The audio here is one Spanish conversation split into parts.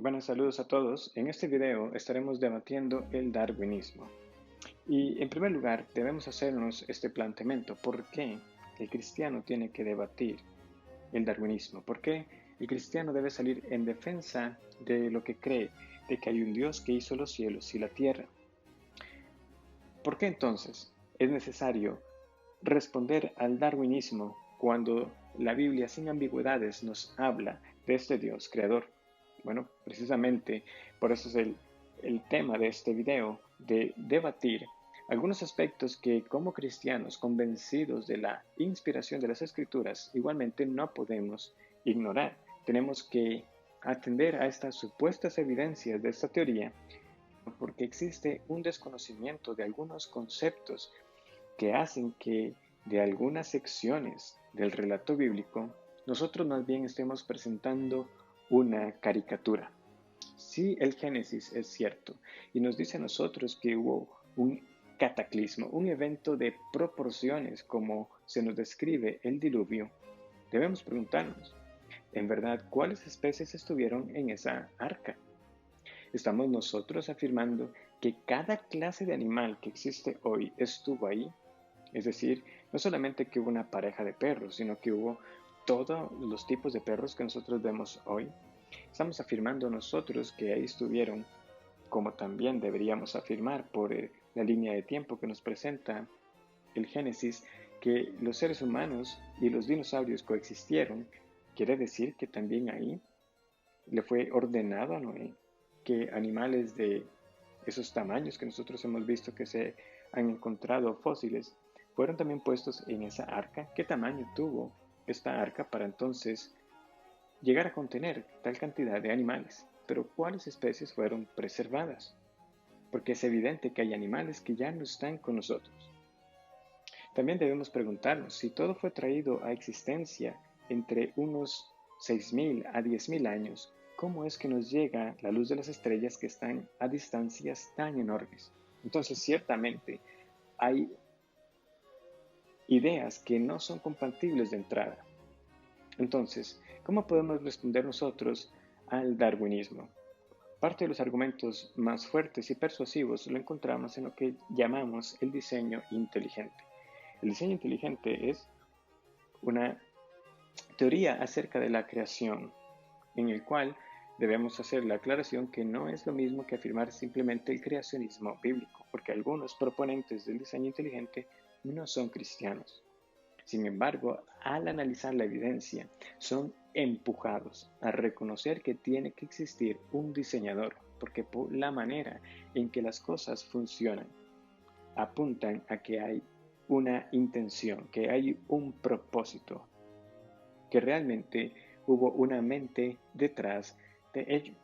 Buenos saludos a todos. En este video estaremos debatiendo el darwinismo. Y en primer lugar debemos hacernos este planteamiento. ¿Por qué el cristiano tiene que debatir el darwinismo? ¿Por qué el cristiano debe salir en defensa de lo que cree, de que hay un Dios que hizo los cielos y la tierra? ¿Por qué entonces es necesario responder al darwinismo cuando la Biblia sin ambigüedades nos habla de este Dios creador? Bueno, precisamente por eso es el tema de este video, de debatir algunos aspectos que como cristianos convencidos de la inspiración de las Escrituras igualmente no podemos ignorar. Tenemos que atender a estas supuestas evidencias de esta teoría porque existe un desconocimiento de algunos conceptos que hacen que de algunas secciones del relato bíblico nosotros más bien estemos presentando una caricatura. Si el Génesis es cierto y nos dice a nosotros que hubo un cataclismo, un evento de proporciones como se nos describe el diluvio, debemos preguntarnos, en verdad, ¿cuáles especies estuvieron en esa arca? ¿Estamos nosotros afirmando que cada clase de animal que existe hoy estuvo ahí? Es decir, no solamente que hubo una pareja de perros, sino que hubo todos los tipos de perros que nosotros vemos hoy. Estamos afirmando nosotros que ahí estuvieron, como también deberíamos afirmar por la línea de tiempo que nos presenta el Génesis, que los seres humanos y los dinosaurios coexistieron. Quiere decir que también ahí le fue ordenado a Noé que animales de esos tamaños que nosotros hemos visto que se han encontrado fósiles fueron también puestos en esa arca. ¿Qué tamaño tuvo esta arca para entonces llegar a contener tal cantidad de animales? Pero ¿cuáles especies fueron preservadas? Porque es evidente que hay animales que ya no están con nosotros. También debemos preguntarnos si todo fue traído a existencia entre unos 6.000 a 10.000 años, ¿cómo es que nos llega la luz de las estrellas que están a distancias tan enormes? Entonces, ciertamente, hay ideas que no son compatibles de entrada. Entonces, ¿cómo podemos responder nosotros al darwinismo? Parte de los argumentos más fuertes y persuasivos lo encontramos en lo que llamamos el diseño inteligente. El diseño inteligente es una teoría acerca de la creación, en el cual debemos hacer la aclaración que no es lo mismo que afirmar simplemente el creacionismo bíblico, porque algunos proponentes del diseño inteligente no son cristianos. Sin embargo, al analizar la evidencia, son empujados a reconocer que tiene que existir un diseñador, porque por la manera en que las cosas funcionan, apuntan a que hay una intención, que hay un propósito, que realmente hubo una mente detrás de ello.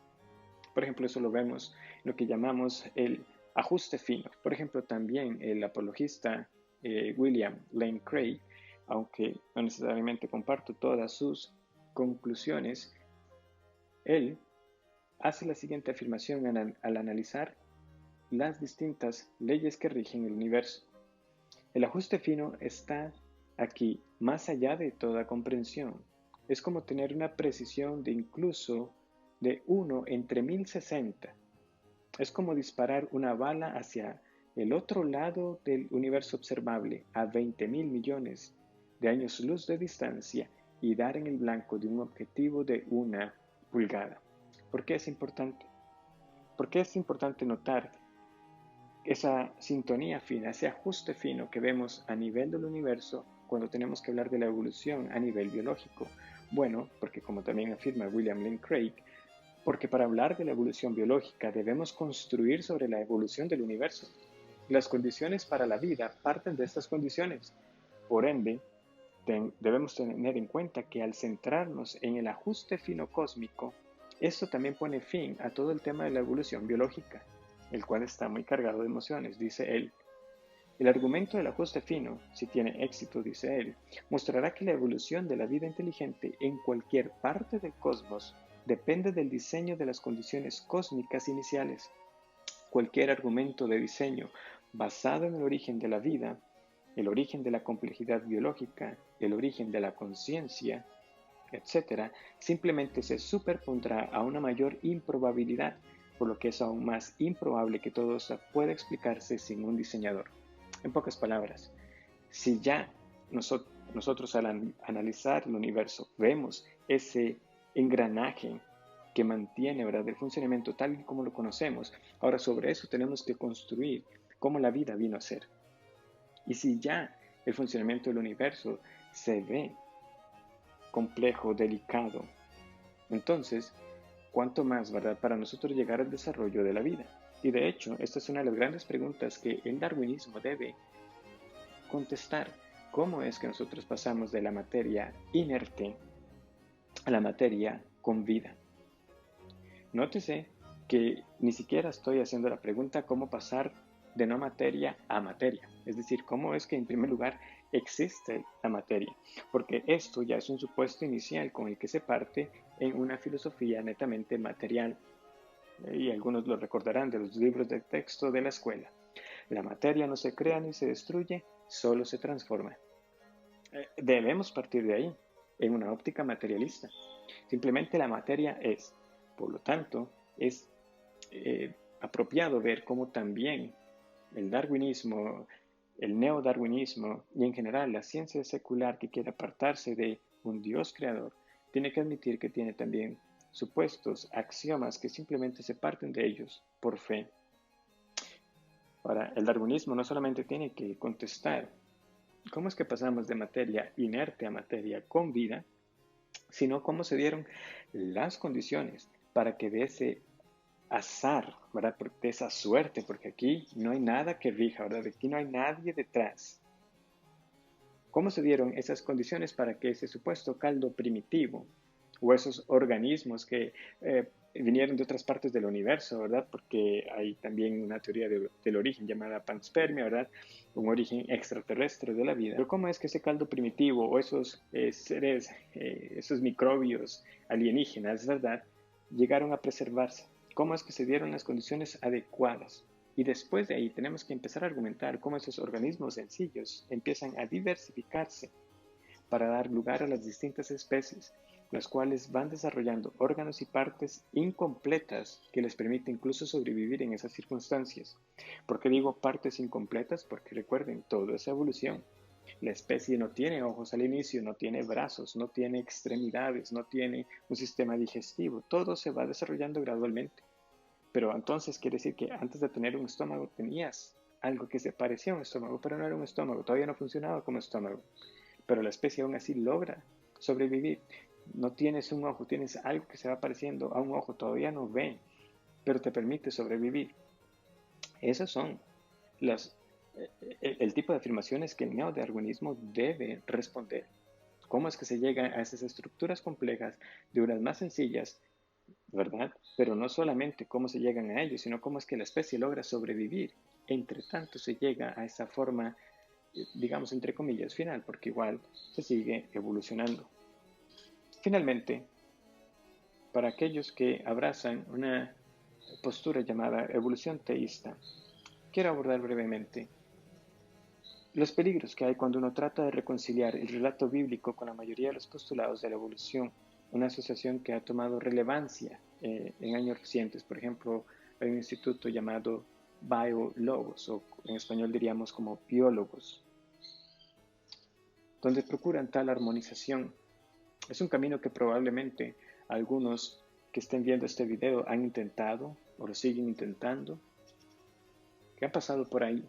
Por ejemplo, eso lo vemos en lo que llamamos el ajuste fino. Por ejemplo, también el apologista William Lane Craig, aunque no necesariamente comparto todas sus conclusiones, él hace la siguiente afirmación al analizar las distintas leyes que rigen el universo. El ajuste fino está aquí, más allá de toda comprensión. Es como tener una precisión de incluso de 1 entre 1060. Es como disparar una bala hacia el otro lado del universo observable a 20.000 millones de años luz de distancia y dar en el blanco de un objetivo de 1 pulgada. ¿Por qué es importante? Porque es importante notar esa sintonía fina, ese ajuste fino que vemos a nivel del universo cuando tenemos que hablar de la evolución a nivel biológico. Bueno, porque como también afirma William Lane Craig, porque para hablar de la evolución biológica debemos construir sobre la evolución del universo. Las condiciones para la vida parten de estas condiciones. Por ende, debemos tener en cuenta que al centrarnos en el ajuste fino cósmico, esto también pone fin a todo el tema de la evolución biológica, el cual está muy cargado de emociones, dice él. El argumento del ajuste fino, si tiene éxito, dice él, mostrará que la evolución de la vida inteligente en cualquier parte del cosmos depende del diseño de las condiciones cósmicas iniciales. Cualquier argumento de diseño basado en el origen de la vida, el origen de la complejidad biológica, el origen de la conciencia, etcétera, simplemente se superpondrá a una mayor improbabilidad, por lo que es aún más improbable que todo esto pueda explicarse sin un diseñador. En pocas palabras, si ya nosotros al analizar el universo vemos ese engranaje que mantiene, ¿verdad?, el funcionamiento tal y como lo conocemos, ahora sobre eso tenemos que construir cómo la vida vino a ser. Y si ya el funcionamiento del universo se ve complejo, delicado, entonces, ¿cuánto más, verdad, para nosotros llegar al desarrollo de la vida? Y de hecho, esta es una de las grandes preguntas que el darwinismo debe contestar. ¿Cómo es que nosotros pasamos de la materia inerte a la materia con vida? Nótese que ni siquiera estoy haciendo la pregunta cómo pasar de no materia a materia. Es decir, cómo es que en primer lugar existe la materia. Porque esto ya es un supuesto inicial con el que se parte en una filosofía netamente material. Y algunos lo recordarán de los libros de texto de la escuela. La materia no se crea ni se destruye, solo se transforma. Debemos partir de ahí, en una óptica materialista. Simplemente la materia es. Por lo tanto, es apropiado ver cómo también el darwinismo, el neodarwinismo y en general la ciencia secular que quiere apartarse de un Dios creador, tiene que admitir que tiene también supuestos axiomas que simplemente se parten de ellos por fe. Ahora, el darwinismo no solamente tiene que contestar cómo es que pasamos de materia inerte a materia con vida, sino cómo se dieron las condiciones para que de ese azar, ¿verdad? De esa suerte, porque aquí no hay nada que rija, ¿verdad? Aquí no hay nadie detrás. ¿Cómo se dieron esas condiciones para que ese supuesto caldo primitivo o esos organismos que vinieron de otras partes del universo, ¿verdad? Porque hay también una teoría del origen llamada panspermia, ¿verdad? Un origen extraterrestre de la vida. Pero ¿cómo es que ese caldo primitivo o esos seres, esos microbios alienígenas, ¿verdad? Llegaron a preservarse. ¿Cómo es que se dieron las condiciones adecuadas? Y después de ahí tenemos que empezar a argumentar cómo esos organismos sencillos empiezan a diversificarse para dar lugar a las distintas especies, las cuales van desarrollando órganos y partes incompletas que les permite incluso sobrevivir en esas circunstancias. ¿Por qué digo partes incompletas? Porque recuerden, todo es evolución. La especie no tiene ojos al inicio, no tiene brazos, no tiene extremidades, no tiene un sistema digestivo. Todo se va desarrollando gradualmente. Pero entonces quiere decir que antes de tener un estómago tenías algo que se parecía a un estómago, pero no era un estómago, todavía no funcionaba como estómago. Pero la especie aún así logra sobrevivir. No tienes un ojo, tienes algo que se va pareciendo a un ojo, todavía no ve, pero te permite sobrevivir. Esas son el tipo de afirmaciones que el neodarwinismo debe responder. ¿Cómo es que se llega a esas estructuras complejas de unas más sencillas, ¿verdad? Pero no solamente cómo se llegan a ellos, sino cómo es que la especie logra sobrevivir. Entre tanto se llega a esa forma, digamos, entre comillas, final, porque igual se sigue evolucionando. Finalmente, para aquellos que abrazan una postura llamada evolución teísta, quiero abordar brevemente los peligros que hay cuando uno trata de reconciliar el relato bíblico con la mayoría de los postulados de la evolución, una asociación que ha tomado relevancia en años recientes. Por ejemplo, hay un instituto llamado Biologos, o en español diríamos como biólogos, donde procuran tal armonización. Es un camino que probablemente algunos que estén viendo este video han intentado o lo siguen intentando, que han pasado por ahí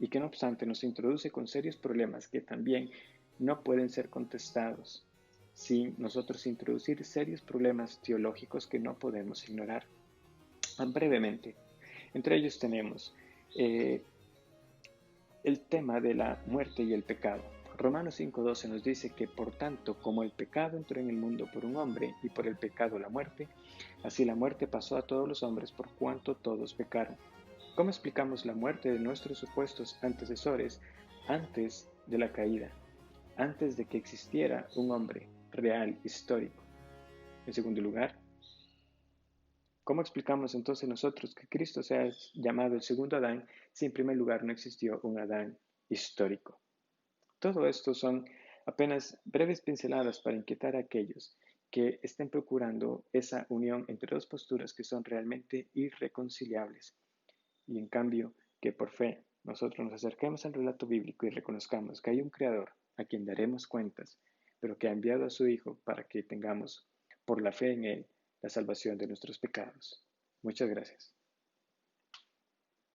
y que no obstante nos introduce con serios problemas que también no pueden ser contestados sin nosotros introducir serios problemas teológicos que no podemos ignorar. Brevemente, entre ellos tenemos el tema de la muerte y el pecado. Romanos 5:12 nos dice que por tanto como el pecado entró en el mundo por un hombre y por el pecado la muerte, así la muerte pasó a todos los hombres por cuanto todos pecaron. ¿Cómo explicamos la muerte de nuestros supuestos antecesores antes de la caída, antes de que existiera un hombre real, histórico? En segundo lugar, ¿cómo explicamos entonces nosotros que Cristo sea llamado el segundo Adán si en primer lugar no existió un Adán histórico? Todo esto son apenas breves pinceladas para inquietar a aquellos que estén procurando esa unión entre dos posturas que son realmente irreconciliables. Y en cambio, que por fe nosotros nos acerquemos al relato bíblico y reconozcamos que hay un Creador a quien daremos cuentas, pero que ha enviado a su Hijo para que tengamos, por la fe en Él, la salvación de nuestros pecados. Muchas gracias.